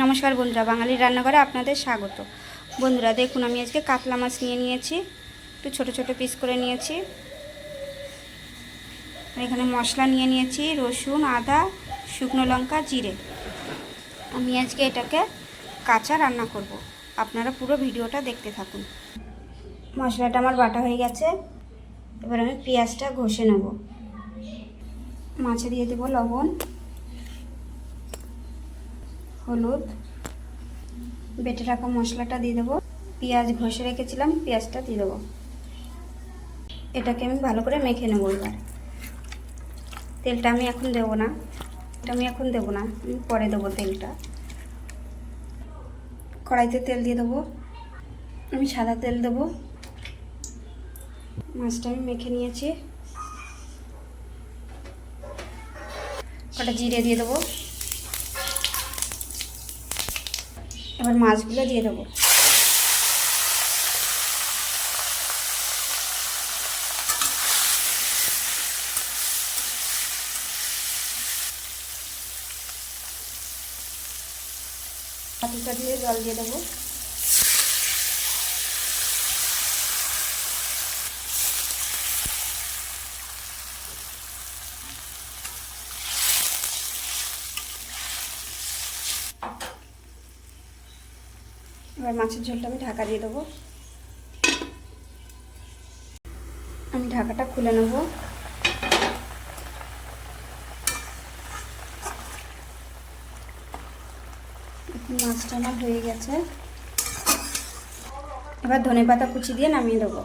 নমস্কার বন্ধুরা, বাঙালির রান্নাঘরে আপনাদের স্বাগত। বন্ধুরা দেখুন, আমি আজকে কাতলা মাছ নিয়ে নিয়েছি, একটু ছোট ছোট পিস করে নিয়েছি। এখানে মশলা নিয়ে নিয়েছি, রসুন, আদা, শুকনো লঙ্কা, জিরে। আমি আজকে এটাকে কাঁচা রান্না করব, আপনারা পুরো ভিডিওটা দেখতে থাকুন। মশলাটা আমার বাটা হয়ে গেছে, এবার আমি পেঁয়াজটা ঘষে নেব। মাছে দিয়ে দেবো লবণ, হলুদ, বেটে রাখা মশলাটা দিয়ে দেবো, পেঁয়াজ ঘষে রেখেছিলাম পেঁয়াজটা দিয়ে দেবো। এটাকে আমি ভালো করে মেখে নেবো। এবার তেলটা আমি এখন দেবো না, আমি পরে দেবো তেলটা। কড়াইতে তেল দিয়ে দেবো, আমি সাদা তেল দেবো। মাছটা আমি মেখে নিয়েছি, কটা জিরে দিয়ে দেবো। এবার মাছগুলো দিয়ে দেবো। পাতিটা দিয়ে জল দিয়ে দেবো। এবার মাছের ঝোলটা আমি ঢাকা দিয়ে দেবো। আমি ঢাকাটা খুলে নেব। মাছটা আমার হয়ে গেছে। এবার ধনেপাতা কুচি দিয়ে নামিয়ে দেবো।